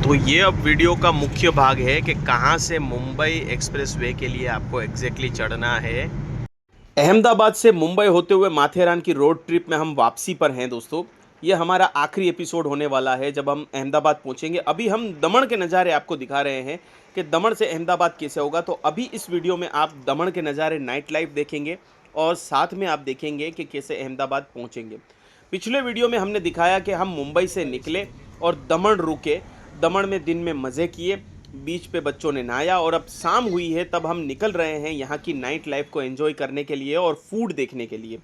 तो ये अब वीडियो का मुख्य भाग है कि कहाँ से मुंबई एक्सप्रेसवे के लिए आपको एग्जैक्टली चढ़ना है। अहमदाबाद से मुंबई होते हुए माथेरान की रोड ट्रिप में हम वापसी पर हैं दोस्तों। ये हमारा आखिरी एपिसोड होने वाला है जब हम अहमदाबाद पहुंचेंगे। अभी हम दमन के नज़ारे आपको दिखा रहे हैं कि दमन से अहमदाबाद कैसे होगा। तो अभी इस वीडियो में आप दमन के नज़ारे नाइट लाइफ देखेंगे और साथ में आप देखेंगे कि कैसे अहमदाबाद पहुंचेंगे। पिछले वीडियो में हमने दिखाया कि हम मुंबई से निकले और दमन रुके, दमन में दिन में मज़े किए, बीच पे बच्चों ने नहाया और अब शाम हुई है तब हम निकल रहे हैं यहाँ की नाइट लाइफ को एंजॉय करने के लिए और फूड देखने के लिए।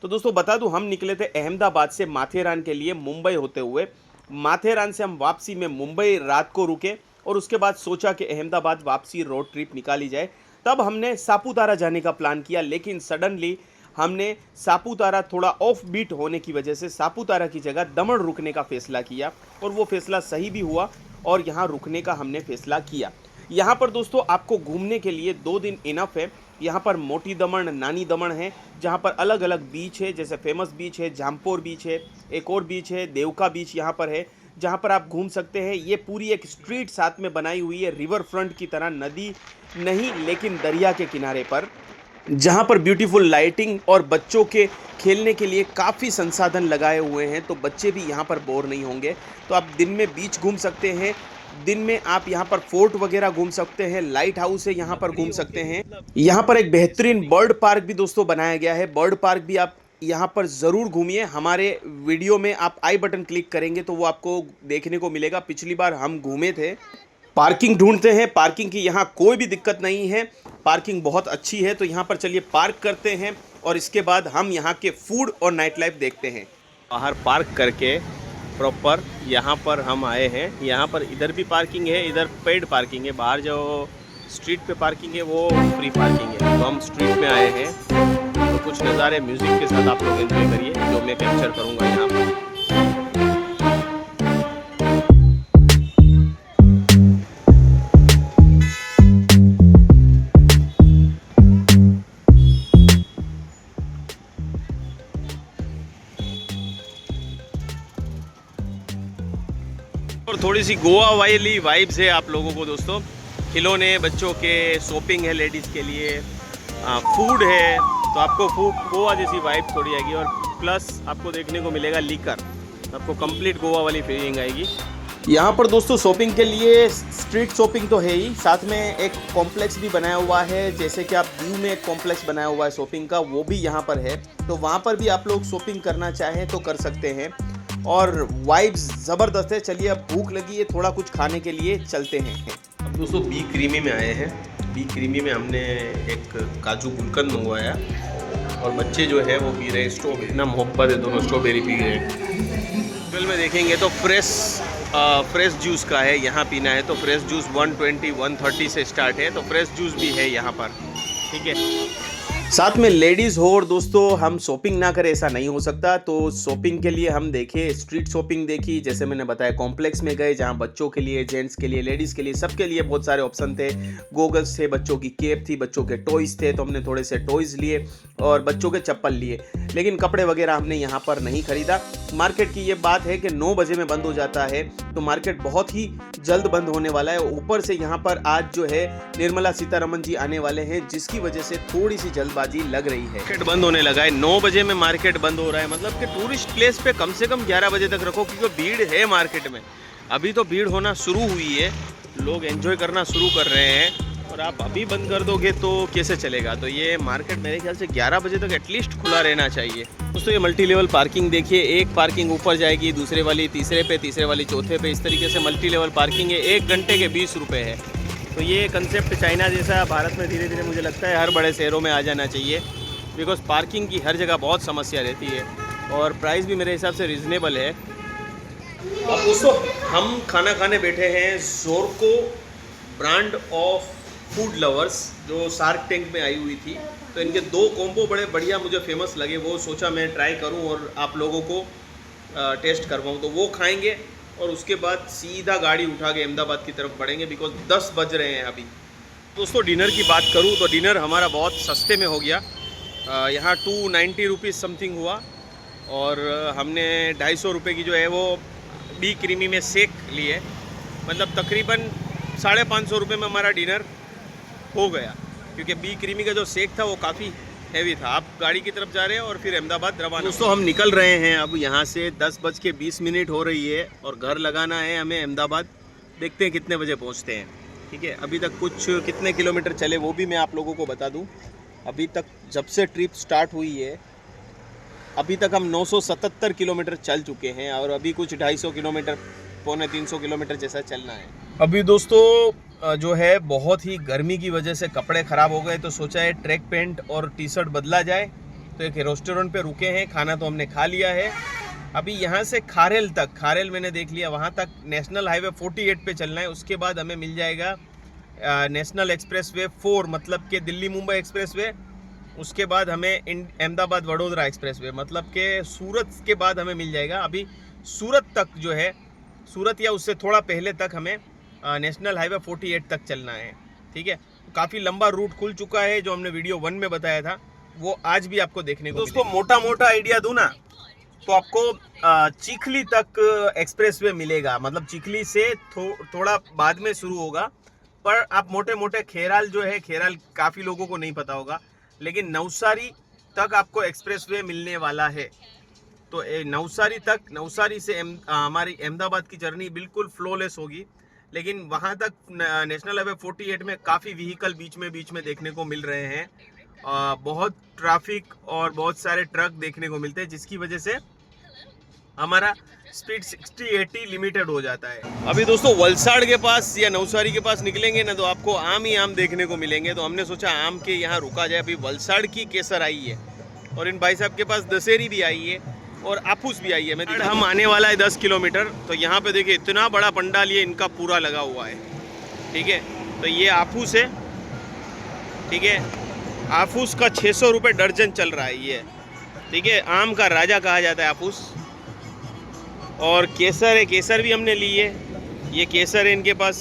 तो दोस्तों बता दूं, हम निकले थे अहमदाबाद से माथेरान के लिए मुंबई होते हुए। माथेरान से हम वापसी में मुंबई रात को रुके और उसके बाद सोचा कि अहमदाबाद वापसी रोड ट्रिप निकाली जाए। तब हमने सापूतारा जाने का प्लान किया, लेकिन सडनली हमने सापूतारा थोड़ा ऑफ बीट होने की वजह से सापूतारा की जगह दमन रुकने का फ़ैसला किया और वो फ़ैसला सही भी हुआ और यहाँ रुकने का हमने फ़ैसला किया। यहाँ पर दोस्तों आपको घूमने के लिए 2 दिन इनफ है। यहाँ पर मोटी दमन, नानी दमन है, जहाँ पर अलग अलग बीच है, जैसे फेमस बीच है, जामपोर बीच है, एक और बीच है देवका बीच यहाँ पर है, जहाँ पर आप घूम सकते हैं। ये पूरी एक स्ट्रीट साथ में बनाई हुई है, रिवर फ्रंट की तरह, नदी नहीं लेकिन दरिया के किनारे पर, जहाँ पर ब्यूटीफुल लाइटिंग और बच्चों के खेलने के लिए काफ़ी संसाधन लगाए हुए हैं। तो बच्चे भी यहाँ पर बोर नहीं होंगे। तो आप दिन में बीच घूम सकते हैं, दिन में आप यहाँ पर फोर्ट वगैरह घूम सकते हैं, लाइट हाउस है यहाँ पर घूम सकते हैं। यहाँ पर एक बेहतरीन बर्ड पार्क भी दोस्तों बनाया गया है। बर्ड पार्क भी आप यहाँ पर ज़रूर घूमिए। हमारे वीडियो में आप आई बटन क्लिक करेंगे तो वो आपको देखने को मिलेगा। पिछली बार हम घूमे थे। पार्किंग ढूंढते हैं, पार्किंग की यहाँ कोई भी दिक्कत नहीं है, पार्किंग बहुत अच्छी है। तो यहाँ पर चलिए पार्क करते हैं और इसके बाद हम यहाँ के फूड और नाइट लाइफ देखते हैं। बाहर पार्क करके प्रॉपर यहाँ पर हम आए हैं। यहाँ पर इधर भी पार्किंग है, इधर पेड पार्किंग है। बाहर जो स्ट्रीट पे पार्किंग है वो फ्री पार्किंग है। तो हम स्ट्रीट में आए हैं तो कुछ नज़ारे म्यूज़िक के साथ आप लोग एंजॉय करिए, जो मैं कैप्चर करूँगा यहाँ पर। और थोड़ी सी गोवा वाली वाइब्स है आप लोगों को दोस्तों। खिलौने बच्चों के, शॉपिंग है लेडीज़ के लिए, फूड है, तो आपको गोवा जैसी वाइब थोड़ी आएगी। और प्लस आपको देखने को मिलेगा लीकर, आपको कंप्लीट गोवा वाली फीलिंग आएगी। यहाँ पर दोस्तों शॉपिंग के लिए स्ट्रीट शॉपिंग तो है ही, साथ में एक कॉम्प्लेक्स भी बनाया हुआ है। जैसे कि आप व्यू में एक कॉम्प्लेक्स बनाया हुआ है शॉपिंग का, वो भी यहाँ पर है। तो वहाँ पर भी आप लोग शॉपिंग करना चाहें तो कर सकते हैं और वाइब्स ज़बरदस्त है। चलिए अब भूख लगी है, थोड़ा कुछ खाने के लिए चलते हैं। अब दोस्तों बी क्रीमी में आए हैं। बी क्रीमी में हमने एक काजू गुलकंद मंगवाया और बच्चे जो है वो पी रहे हैं स्ट्रॉबेरी। इतना मोहब्बत है, दोनों स्ट्रॉबेरी पी रहे हैं। बिल में देखेंगे तो फ्रेश जूस का है, यहाँ पीना है तो फ्रेश जूस 120-130 से स्टार्ट है। तो फ्रेश जूस भी है यहाँ पर, ठीक है। साथ में लेडीज़ हो और दोस्तों हम शॉपिंग ना करें ऐसा नहीं हो सकता। तो शॉपिंग के लिए हम देखे, स्ट्रीट शॉपिंग देखी, जैसे मैंने बताया कॉम्प्लेक्स में गए जहां बच्चों के लिए, जेंट्स के लिए, लेडीज़ के लिए, सबके लिए बहुत सारे ऑप्शन थे। गोगल्स थे, बच्चों की कैप थी, बच्चों के टॉयज़ थे, तो हमने थोड़े से टॉयज़ लिए और बच्चों के चप्पल लिए। लेकिन कपड़े वगैरह हमने यहाँ पर नहीं खरीदा। मार्केट की ये बात है कि 9 बजे में बंद हो जाता है, तो मार्केट बहुत ही जल्द बंद होने वाला है। ऊपर से यहाँ पर आज जो है निर्मला सीतारमण जी आने वाले हैं, जिसकी वजह से थोड़ी सी जल्दबाजी लग रही है। मार्केट बंद होने लगा है, 9 बजे में मार्केट बंद हो रहा है। मतलब कि टूरिस्ट प्लेस पे कम से कम 11 बजे तक रखो, क्योंकि भीड़ है मार्केट में। अभी तो भीड़ होना शुरू हुई है, लोग एंजॉय करना शुरू कर रहे हैं और आप अभी बंद कर दोगे तो कैसे चलेगा। तो ये मार्केट मेरे ख्याल से 11 बजे तक एटलीस्ट खुला रहना चाहिए। दोस्तों ये मल्टी लेवल पार्किंग देखिए, एक पार्किंग ऊपर जाएगी, दूसरे वाली तीसरे पे, तीसरे वाली चौथे पे, इस तरीके से मल्टी लेवल पार्किंग है। 1 घंटे के 20 रुपये है। तो ये कंसेप्ट चाइना जैसा भारत में धीरे धीरे मुझे लगता है हर बड़े शहरों में आ जाना चाहिए, बिकॉज पार्किंग की हर जगह बहुत समस्या रहती है और प्राइस भी मेरे हिसाब से रिजनेबल है। अब दोस्तों हम खाना खाने बैठे हैं ज़ोरको ब्रांड ऑफ फूड लवर्स, जो शार्क टैंक में आई हुई थी। तो इनके 2 कॉम्बो बड़े बढ़िया मुझे फेमस लगे, वो सोचा मैं ट्राई करूं और आप लोगों को टेस्ट करवाऊं। तो वो खाएंगे और उसके बाद सीधा गाड़ी उठा के अहमदाबाद की तरफ बढ़ेंगे, बिकॉज 10 बज रहे हैं अभी। दोस्तों डिनर की बात करूं तो डिनर हमारा बहुत सस्ते में हो गया। यहाँ 290 रुपीज़ समथिंग हुआ और हमने 250 रुपये की जो है वो बी क्रीमी में शेक लिए मतलब तकरीबन 550 रुपये में हमारा डिनर हो गया, क्योंकि बी क्रीमी का जो शेक था वो काफ़ी हैवी था। आप गाड़ी की तरफ जा रहे हैं और फिर अहमदाबाद रवाना। दोस्तों हम निकल रहे हैं अब यहाँ से, 10:20 हो रही है और घर लगाना है हमें अहमदाबाद। देखते हैं कितने बजे पहुँचते हैं। ठीक है, अभी तक कुछ कितने किलोमीटर चले वो भी मैं आप लोगों को बता दूँ। अभी तक जब से ट्रिप स्टार्ट हुई है अभी तक हम 977 किलोमीटर चल चुके हैं और अभी कुछ 250 किलोमीटर, 250-300 किलोमीटर जैसा चलना है। अभी दोस्तों जो है बहुत ही गर्मी की वजह से कपड़े ख़राब हो गए, तो सोचा है ट्रैक पैंट और टी शर्ट बदला जाए। तो एक रेस्टोरेंट पे रुके हैं, खाना तो हमने खा लिया है। अभी यहाँ से खारेल तक, खारेल मैंने देख लिया, वहाँ तक नेशनल हाईवे 48 पे चलना है। उसके बाद हमें मिल जाएगा नेशनल एक्सप्रेसवे 4, मतलब कि दिल्ली मुंबई एक्सप्रेसवे। उसके बाद हमें अहमदाबाद वडोदरा एक्सप्रेसवे, मतलब कि सूरत के बाद हमें मिल जाएगा। अभी सूरत तक जो है, सूरत या उससे थोड़ा पहले तक हमें नेशनल हाईवे 48 तक चलना है। ठीक है, काफ़ी लंबा रूट खुल चुका है, जो हमने वीडियो 1 में बताया था वो आज भी आपको देखने को। दोस्तों मोटा मोटा आइडिया दूँ ना, तो आपको चिखली तक एक्सप्रेसवे मिलेगा, मतलब चिखली से थोड़ा बाद में शुरू होगा। पर आप मोटे मोटे खेराल जो है, खेराल काफ़ी लोगों को नहीं पता होगा, लेकिन नवसारी तक आपको एक्सप्रेसवे मिलने वाला है। तो नवसारी तक, नवसारी से हमारी अहमदाबाद की जर्नी बिल्कुल फ्लोलेस होगी। लेकिन वहाँ तक नेशनल हाईवे 48 में काफ़ी व्हीकल बीच में देखने को मिल रहे हैं। बहुत ट्रैफिक और बहुत सारे ट्रक देखने को मिलते हैं, जिसकी वजह से हमारा स्पीड 60-80 लिमिटेड हो जाता है। अभी दोस्तों वलसाड़ के पास या नवसारी के पास निकलेंगे ना, तो आपको आम ही आम देखने को मिलेंगे। तो हमने सोचा आम के यहाँ रुका जाए। अभी वलसाड़ की केसर आई है और इन भाई साहब के पास दशहरी भी आई है और आफूस भी आई है। हम आने वाला है 10 किलोमीटर। तो यहाँ पे देखिए इतना बड़ा पंडाल ये इनका पूरा लगा हुआ है। ठीक है, तो ये आफूस है। ठीक है, आफूस का 600 रुपये दर्जन चल रहा है ये। ठीक है, आम का राजा कहा जाता है आफूस। और केसर है, केसर भी हमने ली है। ये केसर है इनके पास।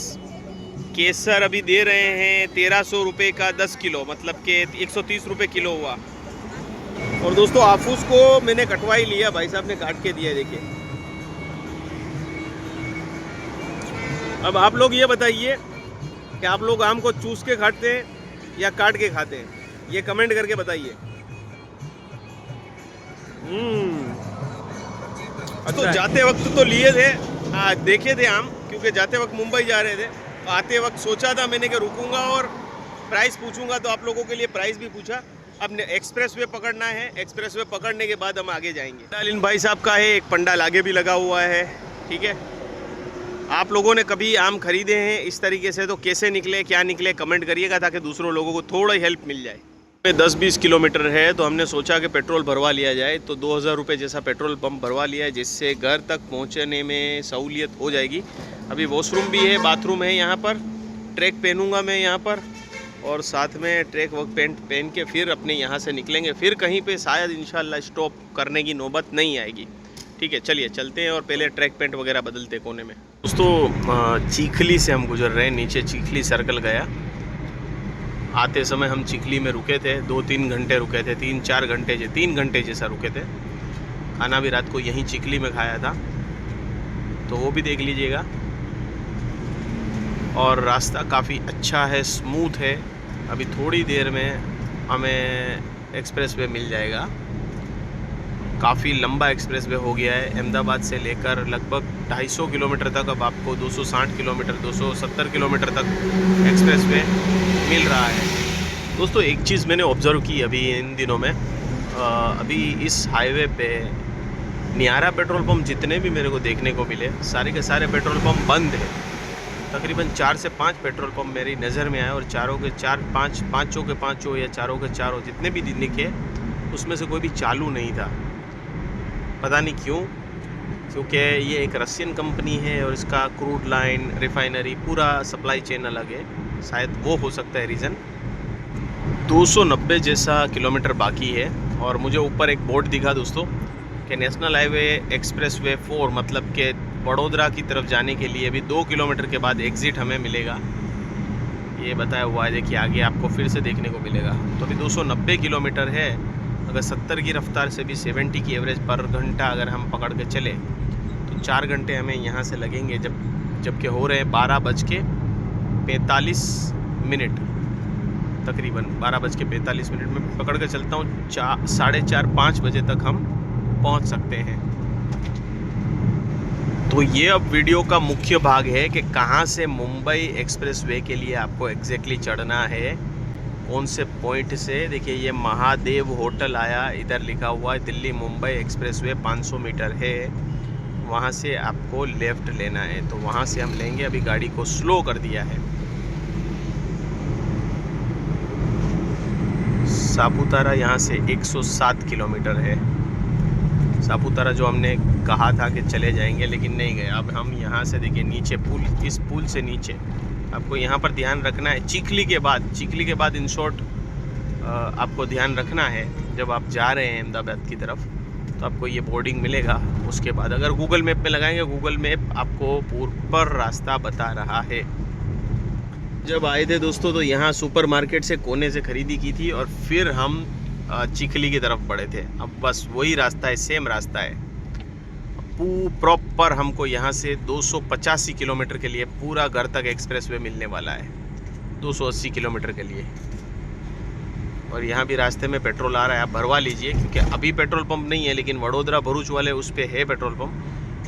केसर अभी दे रहे हैं 1300 रुपये का 10 किलो, मतलब कि 130 रुपये किलो हुआ। और दोस्तों आफूस को मैंने कटवा ही लिया, भाई साहब ने काट के दिया। देखिए, अब आप लोग ये बताइए कि आप लोग आम को चूस के खाते हैं या काट के खाते हैं, ये कमेंट करके बताइए। तो जाते वक्त तो लिए थे, देखे थे आम, क्योंकि जाते वक्त मुंबई जा रहे थे। तो आते वक्त सोचा था मैंने कि रुकूंगा और प्राइस पूछूंगा, तो आप लोगों के लिए प्राइस भी पूछा। अब एक्सप्रेसवे पकड़ना है, एक्सप्रेसवे पकड़ने के बाद हम आगे जाएंगे। इन भाई साहब का है एक पंडाल आगे भी लगा हुआ है। ठीक है, आप लोगों ने कभी आम खरीदे हैं इस तरीके से, तो कैसे निकले, क्या निकले, कमेंट करिएगा, ताकि दूसरों लोगों को थोड़ा हेल्प मिल जाए। 10-20 किलोमीटर है, तो हमने सोचा कि पेट्रोल भरवा लिया जाए। तो 2000 रुपये जैसा पेट्रोल पंप भरवा लिया है, जिससे घर तक पहुंचने में सहूलियत हो जाएगी। अभी वॉशरूम भी है, बाथरूम है यहाँ पर। ट्रैक पहनूंगा मैं यहाँ पर, और साथ में ट्रैक वर्क पैंट पहन के फिर अपने यहाँ से निकलेंगे। फिर कहीं पे शायद इंशाल्लाह स्टॉप करने की नौबत नहीं आएगी। ठीक है, चलिए चलते हैं और पहले ट्रैक पैंट वगैरह बदलते कोने में। दोस्तों चिखली से हम गुजर रहे हैं, नीचे चिखली सर्कल गया। आते समय हम चिखली में रुके थे, 2-3 घंटे रुके थे, 3-4 घंटे 3 घंटे जैसा रुके थे। खाना भी रात को यहीं चिखली में खाया था, तो वो भी देख लीजिएगा। और रास्ता काफ़ी अच्छा है, स्मूथ है। अभी थोड़ी देर में हमें एक्सप्रेसवे मिल जाएगा। काफ़ी लंबा एक्सप्रेसवे हो गया है। अहमदाबाद से लेकर लगभग 250 किलोमीटर तक, अब आपको 260 किलोमीटर, 270 किलोमीटर तक एक्सप्रेसवे मिल रहा है। दोस्तों एक चीज़ मैंने ऑब्ज़र्व की अभी इन दिनों में, अभी इस हाईवे पे नियारा पेट्रोल पंप जितने भी मेरे को देखने को मिले, सारे के सारे पेट्रोल पंप बंद है। तकरीबन 4 से 5 पेट्रोल पंप मेरी नज़र में आए, और चारों के 4-5, पाँचों के पाँचों या चारों के चारों जितने भी दिखे, उसमें से कोई भी चालू नहीं था। पता नहीं क्यों, क्योंकि ये एक रशियन कंपनी है और इसका क्रूड लाइन, रिफाइनरी, पूरा सप्लाई चेन अलग है। शायद वो हो सकता है रीज़न। 290 जैसा किलोमीटर बाकी है, और मुझे ऊपर एक बोर्ड दिखा दोस्तों कि नेशनल हाईवे एक्सप्रेसवे 4, मतलब कि वडोदरा की तरफ जाने के लिए अभी 2 किलोमीटर के बाद एग्ज़िट हमें मिलेगा, ये बताया हुआ है। देखिए आगे आपको फिर से देखने को मिलेगा। तो अभी 290 किलोमीटर है। अगर 70 की रफ्तार से भी 70 की एवरेज पर घंटा अगर हम पकड़ के चले, तो 4 घंटे हमें यहाँ से लगेंगे। जब जबकि हो रहे हैं 12:45 तकरीबन 12:45 में पकड़ कर चलता हूँ। 4:30-5 बजे तक हम पहुँच सकते हैं। तो ये अब वीडियो का मुख्य भाग है कि कहाँ से मुंबई एक्सप्रेसवे के लिए आपको एग्जैक्टली चढ़ना है, कौन से पॉइंट से। देखिए ये महादेव होटल आया, इधर लिखा हुआ है दिल्ली मुंबई एक्सप्रेसवे 500 मीटर है, वहाँ से आपको लेफ़्ट लेना है। तो वहाँ से हम लेंगे। अभी गाड़ी को स्लो कर दिया है। सापुतारा यहाँ से 107 किलोमीटर है। सापुतारा जो हमने कहा था कि चले जाएंगे लेकिन नहीं गए। अब हम यहाँ से देखिए नीचे पुल, इस पुल से नीचे आपको यहाँ पर ध्यान रखना है। चिखली के बाद इन शॉर्ट आपको ध्यान रखना है जब आप जा रहे हैं अहमदाबाद की तरफ, तो आपको ये बोर्डिंग मिलेगा। उसके बाद अगर गूगल मैप में लगाएंगे, गूगल मैप आपको पूरा रास्ता बता रहा है। जब आए थे दोस्तों तो यहाँ सुपरमार्केट से कोने से ख़रीदी की थी और फिर हम चिखली की तरफ बढ़े थे। अब बस वही रास्ता है, सेम रास्ता है। प्रॉपर हमको यहाँ से 285 किलोमीटर के लिए पूरा घर तक एक्सप्रेसवे मिलने वाला है, 280 किलोमीटर के लिए। और यहाँ भी रास्ते में पेट्रोल आ रहा है, आप भरवा लीजिए, क्योंकि अभी पेट्रोल पंप नहीं है, लेकिन वडोदरा भरूच वाले उस पर है पेट्रोल पंप।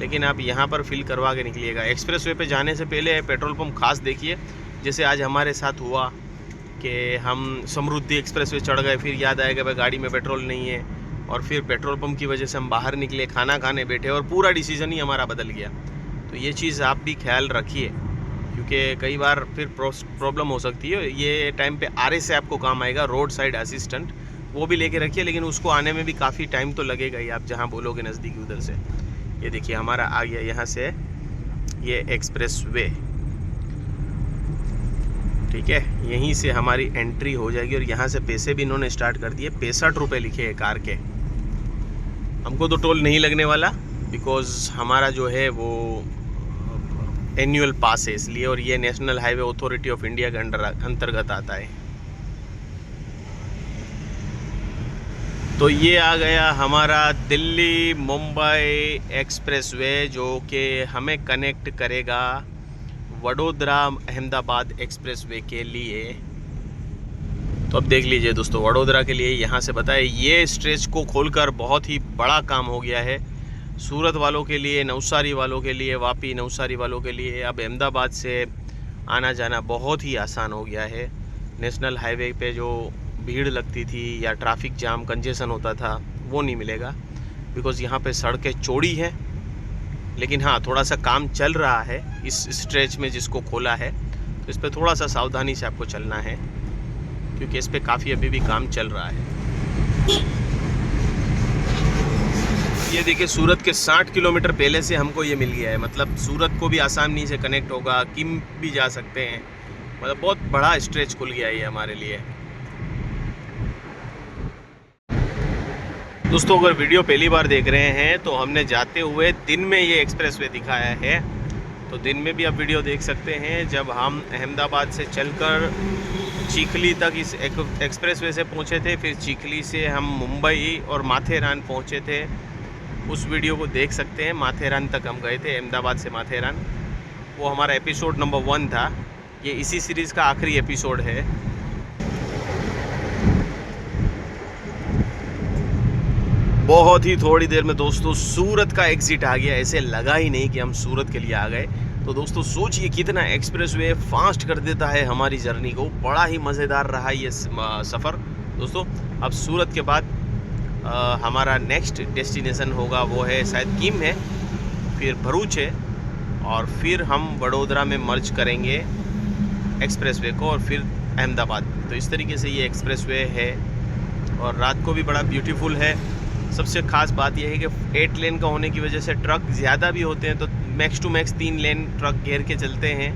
लेकिन आप यहाँ पर फिल करवा के निकलिएगा। एक्सप्रेसवे पे जाने से पहले पेट्रोल पंप खास देखिए। जैसे आज हमारे साथ हुआ कि हम समृद्धि एक्सप्रेसवे चढ़ गए, फिर याद आएगा भाई गाड़ी में पेट्रोल नहीं है, और फिर पेट्रोल पंप की वजह से हम बाहर निकले, खाना खाने बैठे और पूरा डिसीज़न ही हमारा बदल गया। तो ये चीज़ आप भी ख्याल रखिए, क्योंकि कई बार फिर प्रॉब्लम हो सकती है। ये टाइम पे RS से आपको काम आएगा, रोड साइड असिस्टेंट, वो भी लेके रखिए, लेकिन उसको आने में भी काफ़ी टाइम तो लगेगा ही। आप जहाँ बोलोगे नज़दीकी उधर से। ये देखिए हमारा आ गया यहाँ से ये एक्सप्रेसवे, ठीक है। यहीं से हमारी एंट्री हो जाएगी। और यहाँ से पैसे भी इन्होंने स्टार्ट कर दिए। 65 रुपये लिखे हैं कार के। हमको तो टोल नहीं लगने वाला, बिकॉज़ हमारा जो है वो एनुअल पास है इसलिए, और ये national highway authority of India के अंतर्गत आता है। तो ये आ गया हमारा दिल्ली मुंबई एक्सप्रेसवे, जो कि हमें कनेक्ट करेगा वडोदरा अहमदाबाद एक्सप्रेसवे के लिए। तो अब देख लीजिए दोस्तों, वडोदरा के लिए यहाँ से बताए, ये स्ट्रेच को खोलकर बहुत ही बड़ा काम हो गया है सूरत वालों के लिए, नवसारी वालों के लिए, वापी नवसारी वालों के लिए। अब अहमदाबाद से आना जाना बहुत ही आसान हो गया है। नेशनल हाईवे पे जो भीड़ लगती थी या ट्रैफिक जाम कंजेशन होता था, वो नहीं मिलेगा, बिकॉज़ यहाँ पे सड़कें चौड़ी हैं। लेकिन हाँ, थोड़ा सा काम चल रहा है इस स्ट्रेच में जिसको खोला है, तो इस पर थोड़ा सा सावधानी से आपको चलना है, क्योंकि इस पर काफ़ी अभी भी काम चल रहा है। ये देखिए सूरत के 60 किलोमीटर पहले से हमको ये मिल गया है। मतलब सूरत को भी आसानी से कनेक्ट होगा, किम भी जा सकते हैं। मतलब बहुत बड़ा स्ट्रेच खुल गया है ये हमारे लिए। दोस्तों अगर वीडियो पहली बार देख रहे हैं तो हमने जाते हुए दिन में ये एक्सप्रेसवे दिखाया है, तो दिन में भी आप वीडियो देख सकते हैं। जब हम अहमदाबाद से चलकर चिखली तक इस एक्सप्रेसवे से पहुंचे थे, फिर चिखली से हम मुंबई और माथेरान पहुंचे थे, उस वीडियो को देख सकते हैं। माथेरान तक हम गए थे, अहमदाबाद से माथेरान। वो हमारा एपिसोड नंबर 1 था। ये इसी सीरीज़ का आखिरी एपिसोड है। बहुत ही थोड़ी देर में दोस्तों सूरत का एग्ज़िट आ गया। ऐसे लगा ही नहीं कि हम सूरत के लिए आ गए। तो दोस्तों सोचिए कितना एक्सप्रेसवे फास्ट कर देता है हमारी जर्नी को। बड़ा ही मज़ेदार रहा ये सफ़र दोस्तों। अब सूरत के बाद हमारा नेक्स्ट डेस्टिनेशन होगा वो है शायद किम है, फिर भरूच है, और फिर हम वडोदरा में मर्ज करेंगे एक्सप्रेसवे को, और फिर अहमदाबाद। तो इस तरीके से ये एक्सप्रेसवे है, और रात को भी बड़ा ब्यूटीफुल है। सबसे ख़ास बात यह है कि 8 लेन का होने की वजह से ट्रक ज़्यादा भी होते हैं, तो max to max 3 lane truck घेर के चलते हैं,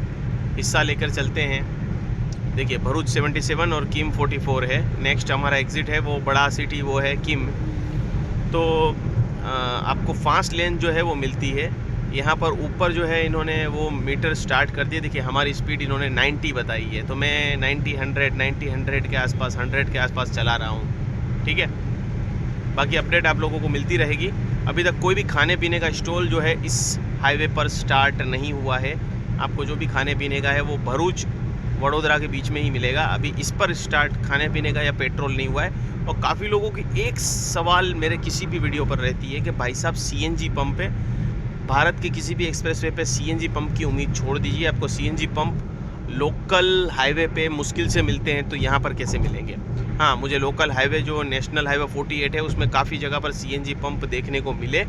हिस्सा लेकर चलते हैं। देखिए भरूच 77 और किम 44 है। नेक्स्ट हमारा एग्ज़िट है वो बड़ा सिटी, वो है किम। तो आपको फास्ट लेन जो है वो मिलती है। यहाँ पर ऊपर जो है इन्होंने वो मीटर स्टार्ट कर दिए। देखिए हमारी स्पीड इन्होंने 90 बताई है, तो मैं 90 100 के आसपास 100 के आसपास चला रहा हूँ, ठीक है। बाकी अपडेट आप लोगों को मिलती रहेगी। अभी तक कोई भी खाने पीने का स्टॉल जो है इस हाईवे पर स्टार्ट नहीं हुआ है, आपको जो भी खाने पीने का है वो भरूच वडोदरा के बीच में ही मिलेगा। अभी इस पर स्टार्ट खाने पीने का या पेट्रोल नहीं हुआ है। और काफ़ी लोगों की एक सवाल मेरे किसी भी वीडियो पर रहती है कि भाई साहब सीएनजी पंप है, भारत के किसी भी एक्सप्रेसवे पे सीएनजी पंप की उम्मीद छोड़ दीजिए। आपको सीएनजी पंप लोकल हाईवे पे मुश्किल से मिलते हैं, तो यहाँ पर कैसे मिलेंगे? हाँ, मुझे लोकल हाईवे जो नेशनल हाईवे 48 है उसमें काफ़ी जगह पर सीएनजी पंप देखने को मिले।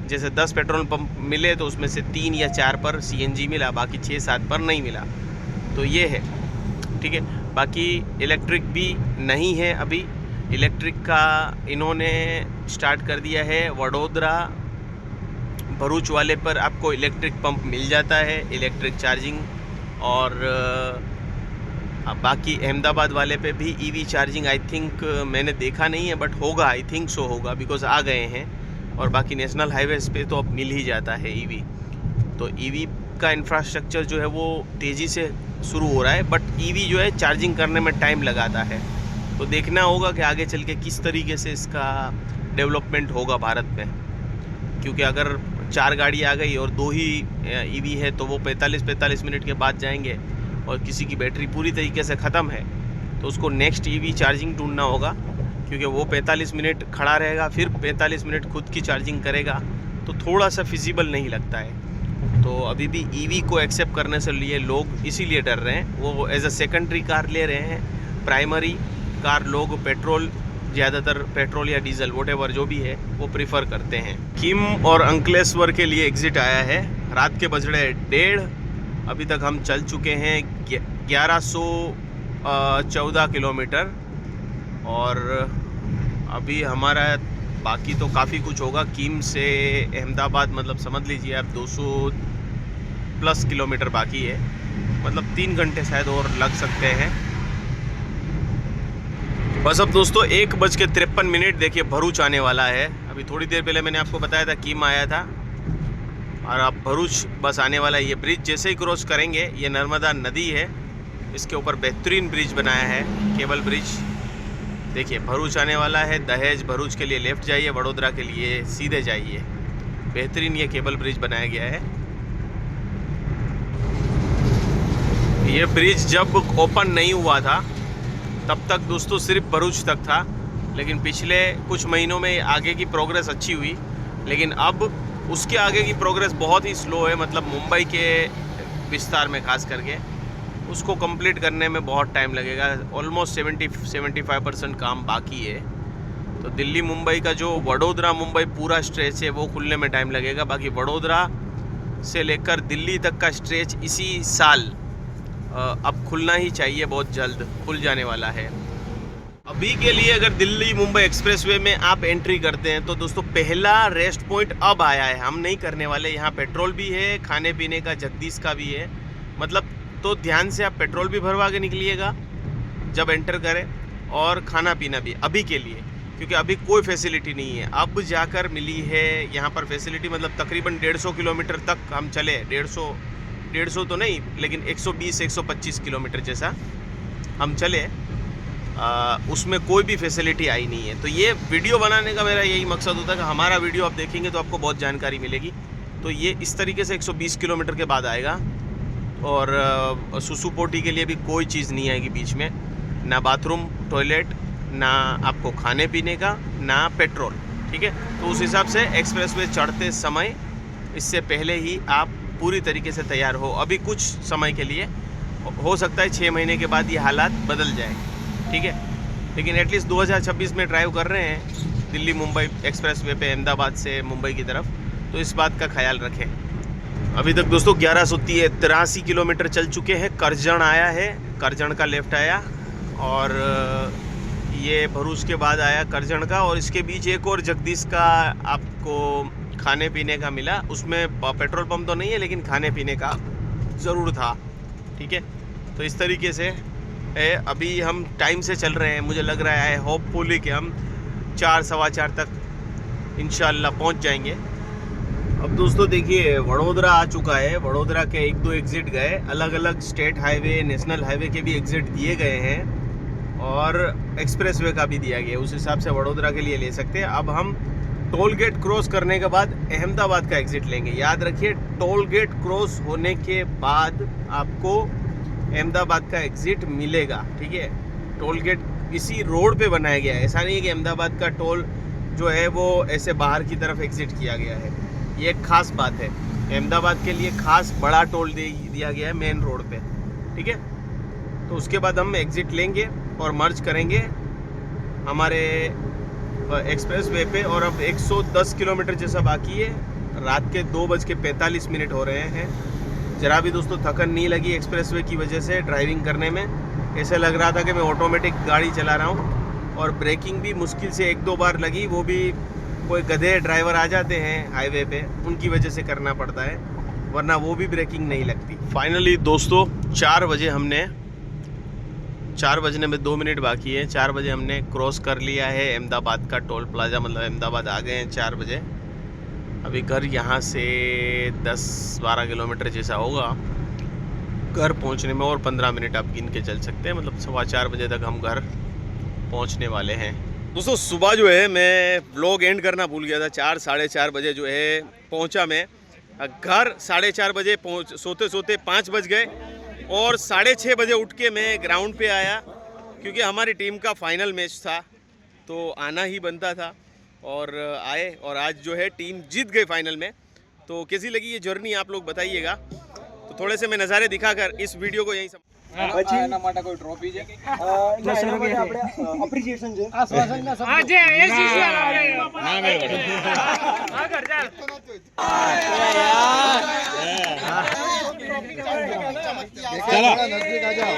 जैसे 10 पेट्रोल पंप मिले तो उसमें से 3 या 4 पर सीएनजी मिला, बाकी 6-7 पर नहीं मिला। तो ये है, ठीक है। बाकी इलेक्ट्रिक भी नहीं है अभी। इलेक्ट्रिक का इन्होंने स्टार्ट कर दिया है। वडोदरा भरूच वाले पर आपको इलेक्ट्रिक पंप मिल जाता है, इलेक्ट्रिक चार्जिंग। और बाकी अहमदाबाद वाले पे भी ईवी चार्जिंग आई थिंक मैंने देखा नहीं है, बट होगा, आई थिंक सो होगा, बिकॉज आ गए हैं। और बाकी नेशनल हाईवेज़ पे तो अब मिल ही जाता है ईवी। तो ईवी का इंफ्रास्ट्रक्चर जो है वो तेज़ी से शुरू हो रहा है, बट ईवी जो है चार्जिंग करने में टाइम लगाता है। तो देखना होगा कि आगे चल के किस तरीके से इसका डेवलपमेंट होगा भारत में, क्योंकि अगर 4 गाड़ी आ गई और 2 ही ईवी है तो वो 45 मिनट के बाद जाएंगे, और किसी की बैटरी पूरी तरीके से ख़त्म है तो उसको नेक्स्ट ईवी चार्जिंग ढूंढना होगा, क्योंकि वो 45 मिनट खड़ा रहेगा, फिर 45 मिनट खुद की चार्जिंग करेगा, तो थोड़ा सा फिजिबल नहीं लगता है। तो अभी भी ईवी को एक्सेप्ट करने से लिए लोग इसीलिए डर रहे हैं, वो एज अ सेकेंडरी कार ले रहे हैं। प्राइमरी कार लोग पेट्रोल, ज़्यादातर पेट्रोल या डीजल वोटेवर जो भी है वो प्रीफर करते हैं। किम और अंकलेश्वर के लिए एग्ज़िट आया है। रात के बज रहे 1:30, अभी तक हम चल चुके हैं 1114 किलोमीटर, और अभी हमारा बाकी तो काफ़ी कुछ होगा। किम से अहमदाबाद मतलब समझ लीजिए आप 200+ किलोमीटर बाकी है, मतलब 3 घंटे शायद और लग सकते हैं। बस अब दोस्तों 1:53 देखिए भरूच आने वाला है। अभी थोड़ी देर पहले मैंने आपको बताया था किम आया था, और अब भरूच बस आने वाला है। ये ब्रिज जैसे ही क्रॉस करेंगे, ये नर्मदा नदी है, इसके ऊपर बेहतरीन ब्रिज बनाया है, केबल ब्रिज। देखिए भरूच आने वाला है। दहेज भरूच के लिए लेफ़्ट जाइए, वडोदरा के लिए सीधे जाइए। बेहतरीन ये केबल ब्रिज बनाया गया है। ये ब्रिज जब ओपन नहीं हुआ था तब तक दोस्तों सिर्फ भरूच तक था, लेकिन पिछले कुछ महीनों में आगे की प्रोग्रेस अच्छी हुई, लेकिन अब उसके आगे की प्रोग्रेस बहुत ही स्लो है। मतलब मुंबई के विस्तार में खास करके उसको कंप्लीट करने में बहुत टाइम लगेगा। ऑलमोस्ट 70-75% काम बाकी है। तो दिल्ली मुंबई का जो वडोदरा मुंबई पूरा स्ट्रेच है वो खुलने में टाइम लगेगा। बाकी वडोदरा से लेकर दिल्ली तक का स्ट्रेच इसी साल अब खुलना ही चाहिए, बहुत जल्द खुल जाने वाला है। अभी के लिए अगर दिल्ली मुंबई एक्सप्रेसवे में आप एंट्री करते हैं तो दोस्तों पहला रेस्ट पॉइंट अब आया है, हम नहीं करने वाले। यहाँ पेट्रोल भी है, खाने पीने का जगदीश का भी है, मतलब तो ध्यान से आप पेट्रोल भी भरवा के निकलिएगा जब एंटर करें, और खाना पीना भी अभी के लिए, क्योंकि अभी कोई फैसिलिटी नहीं है। अब जाकर मिली है यहाँ पर फैसिलिटी। मतलब तकरीबन 150 किलोमीटर तक हम चले, 150 तो नहीं, लेकिन 120-125 किलोमीटर जैसा हम चले, उसमें कोई भी फैसिलिटी आई नहीं है। तो ये वीडियो बनाने का मेरा यही मकसद होता है कि हमारा वीडियो आप देखेंगे तो आपको बहुत जानकारी मिलेगी। तो ये इस तरीके से 120 किलोमीटर के बाद आएगा, और सुसु पोटी के लिए भी कोई चीज़ नहीं आएगी बीच में, ना बाथरूम टॉयलेट, ना आपको खाने पीने का, ना पेट्रोल, ठीक है। तो उस हिसाब से एक्सप्रेसवे चढ़ते समय इससे पहले ही आप पूरी तरीके से तैयार हो। अभी कुछ समय के लिए हो सकता है 6 महीने के बाद ये हालात बदल जाए, ठीक है, लेकिन एटलीस्ट 2026 में ड्राइव कर रहे हैं दिल्ली मुंबई एक्सप्रेसवे पे अहमदाबाद से मुंबई की तरफ, तो इस बात का ख्याल रखें। अभी तक दोस्तों 1183 किलोमीटर चल चुके हैं। करजण आया है, करजण का लेफ़्ट आया, और ये भरूच के बाद आया करजण का, और इसके बीच एक और जगदीश का आपको खाने पीने का मिला। उसमें पेट्रोल पंप तो नहीं है, लेकिन खाने पीने का ज़रूर था, ठीक है। तो इस तरीके से है। अभी हम टाइम से चल रहे हैं, मुझे लग रहा है होपफुली कि हम 4-4:15 तक इंशाल्लाह पहुंच जाएंगे। अब दोस्तों देखिए वडोदरा आ चुका है। वडोदरा के 1-2 एग्ज़िट गए, अलग अलग स्टेट हाईवे, नेशनल हाईवे के भी एग्ज़िट दिए गए हैं, और एक्सप्रेसवे का भी दिया गया, उस हिसाब से वडोदरा के लिए ले सकते हैं। अब हम टोल गेट क्रॉस करने के बाद अहमदाबाद का एग्जिट लेंगे। याद रखिए, टोल गेट क्रॉस होने के बाद आपको अहमदाबाद का एग्जिट मिलेगा, ठीक है। टोल गेट इसी रोड पे बनाया गया है, ऐसा नहीं है कि अहमदाबाद का टोल जो है वो ऐसे बाहर की तरफ एग्जिट किया गया है। ये एक खास बात है, अहमदाबाद के लिए खास बड़ा टोल दिया गया है मेन रोड पे, ठीक है। तो उसके बाद हम एग्जिट लेंगे और मर्ज करेंगे हमारे एक्सप्रेस वे पे। और अब 110 किलोमीटर जैसा बाकी है, रात के 2:45 हो रहे हैं। जरा भी दोस्तों थकन नहीं लगी एक्सप्रेस वे की वजह से ड्राइविंग करने में। ऐसे लग रहा था कि मैं ऑटोमेटिक गाड़ी चला रहा हूँ, और ब्रेकिंग भी मुश्किल से 1-2 बार लगी, वो भी कोई गधे ड्राइवर आ जाते हैं हाईवे पे, उनकी वजह से करना पड़ता है, वरना वो भी ब्रेकिंग नहीं लगती। फाइनली दोस्तों 4 बजे हमने 4 बजने में 2 मिनट बाकी है, 4 बजे हमने क्रॉस कर लिया है अहमदाबाद का टोल प्लाजा, मतलब अहमदाबाद आ गए हैं 4 बजे। अभी घर यहाँ से 10-12 किलोमीटर जैसा होगा, घर पहुँचने में और 15 मिनट आप गिन के चल सकते हैं, मतलब 4:15 बजे तक हम घर पहुँचने वाले हैं। दोस्तों सुबह जो है मैं व्लॉग एंड करना भूल गया था, 4-4:30 बजे जो है पहुँचा मैं घर। 4:30 बजे सोते सोते 5 बज गए, और 6:30 बजे उठ के मैं ग्राउंड पे आया, क्योंकि हमारी टीम का फाइनल मैच था तो आना ही बनता था, और आए। और आज जो है टीम जीत गई फाइनल में। तो कैसी लगी ये जर्नी आप लोग बताइएगा। तो थोड़े से मैं नज़ारे दिखाकर इस वीडियो को यहीं એના માટે કોઈ ટ્રોફી છે? એના માટે આપણે એપ્રિશિએશન છે, આશ્વાસન ના શબ્દ. આજે એ શિષ્ય આગળ ચાલ. ચલો નજદીક આ જાઓ.